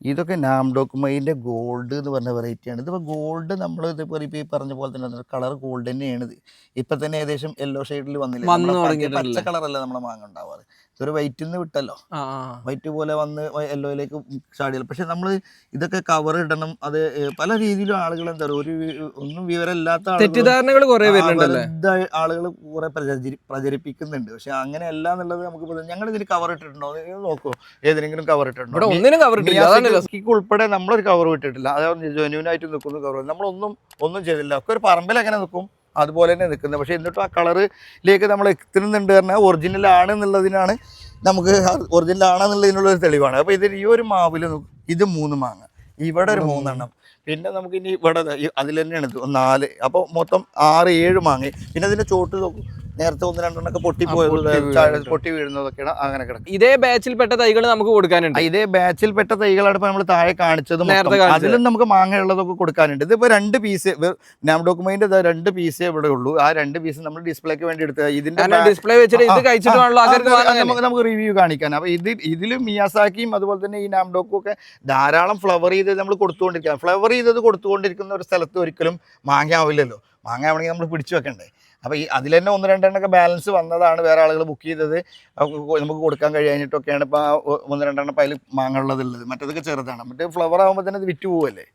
ഇതൊക്കെ നാംഡോക്കുമൈൻ്റെ ഗോൾഡ് എന്ന് പറഞ്ഞ വെറൈറ്റിയാണ്. ഇതിപ്പോൾ ഗോൾഡ് നമ്മൾ ഇതിപ്പോൾ ഈ പറഞ്ഞ പോലെ തന്നെ കളർ ഗോൾഡ് തന്നെയാണ് ഇത്. ഇപ്പം തന്നെ ഏകദേശം യെല്ലോ ഷെയ്ഡിൽ വന്നില്ലേ, വന്നു നമ്മുടെ പച്ച തുടങ്ങിയിട്ടില്ലേ? കളറല്ല നമ്മളെ മാങ്ങ ഉണ്ടാവാറ്. ഇതൊരു വൈറ്റിൽ നിന്ന് വിട്ടല്ലോ, ആ ആ. വൈറ്റ് പോലെ വന്ന് യെല്ലോയിലേക്ക് ചാടിയല്ലോ. പക്ഷെ നമ്മൾ ഇതൊക്കെ കവർ ഇടണം. അത് പല രീതിയിലും ആളുകൾ എന്താ പറയുക, ഒന്നും വിവരമില്ലാത്ത ആളുകൾ, തെറ്റിദ്ധാരണകൾ കുറെ വരുന്നുണ്ടല്ലേ? ആളുകൾ കുറെ പ്രചരിപ്പിക്കുന്നുണ്ട്. പക്ഷെ അങ്ങനെയല്ല എന്നുള്ളത് നമുക്ക് ഞങ്ങൾ ഇതിന് കവർ ഇട്ടിട്ടുണ്ടോ എന്ന് നോക്കൂ. ഏതെങ്കിലും കവർ ഇവിടെ ഇട്ടിട്ടുണ്ടോ? ഒന്നിനും കവർ ഇട്ടില്ല, അതാണ് രസം. മിയാസിക്ക് ഉൾപ്പെടെ നമ്മളൊരു കവർ വിട്ടിട്ടില്ല. അതായത് ജെന്യൂനായിട്ട് നിൽക്കുന്ന കവർ ഒന്നും ചെയ്തില്ല. ഒക്കെ ഒരു പറമ്പിൽ എങ്ങനെ നിൽക്കും അതുപോലെ തന്നെ നിൽക്കുന്നത്. പക്ഷേ എന്നിട്ടും ആ കളറിലേക്ക് നമ്മൾ എത്തുന്നുണ്ട് പറഞ്ഞാൽ ഒറിജിനൽ ആണ് എന്നുള്ളതിനാണ്, നമുക്ക് ഒറിജിനൽ ആണെന്നുള്ളതിനുള്ളൊരു തെളിവാണ്. അപ്പോൾ ഇതിൽ ഈ ഒരു മാവിൽ ഇത് 3 മാങ്ങ, ഇവിടെ ഒരു 3 എണ്ണം, പിന്നെ നമുക്ക് ഇനി ഇവിടെ അതിൽ തന്നെയാണ് 4, അപ്പോൾ മൊത്തം 6, 7 മാങ്ങ. പിന്നെ അതിൻ്റെ ചോട്ട് നോക്കും, നേരത്തെ 1-2 എണ്ണമൊക്കെ പൊട്ടി വീഴുന്നതൊക്കെയാണ് അങ്ങനെ കിടക്കും. ഇതേ ബാച്ചിൽപ്പെട്ട തൈകൾ നമുക്ക് കൊടുക്കാനുണ്ട്. ഇതേ ബാച്ചിൽപ്പെട്ട തൈകളാണ് ഇപ്പോൾ നമ്മൾ താഴെ കാണിച്ചത്. അതിലും നമുക്ക് മാങ്ങ ഉള്ളതൊക്കെ കൊടുക്കാനുണ്ട്. ഇതിപ്പോൾ 2 പീസ് നാംഡോക്കുമൈൻ്റെ 2 പീസേ ഇവിടെ ഉള്ളൂ. ആ 2 പീസ് നമ്മൾ ഡിസ്പ്ലേക്ക് വേണ്ടി എടുത്തത്. ഇതിന്റെ ഡിസ്പ്ലേ വെച്ചിട്ട് ഇത് കഴിച്ചിട്ട് നമുക്ക് റിവ്യൂ കാണിക്കാൻ. അപ്പോൾ ഇതിലും മിയാസാക്കിയും അതുപോലെ തന്നെ ഈ നാംഡോക്കും ഒക്കെ ധാരാളം ഫ്ലവർ ചെയ്ത് നമ്മൾ കൊടുത്തുകൊണ്ടിരിക്കുക. ഫ്ലവർ ചെയ്തത് കൊടുത്തുകൊണ്ടിരിക്കുന്ന ഒരു സ്ഥലത്ത് ഒരിക്കലും മാങ്ങ ആവില്ലല്ലോ. മാങ്ങ ആവണമെങ്കിൽ നമ്മൾ പിടിച്ചു വെക്കണ്ടേ. അപ്പോൾ ഈ അതിൽ തന്നെ 1-2 എണ്ണമൊക്കെ ബാലൻസ് വന്നതാണ്, വേറെ ആളുകൾ ബുക്ക് ചെയ്തത് നമുക്ക് കൊടുക്കാൻ കഴിയാഞ്ഞിട്ടൊക്കെയാണ് ഇപ്പോൾ 1-2 എണ്ണം അതിൽ മാങ്ങ ഉള്ളത്. മറ്റേതൊക്കെ ചെറുതാണ്. മറ്റേ ഫ്ലവർ ആകുമ്പോൾ തന്നെ അത് വിറ്റ് പോവല്ലേ.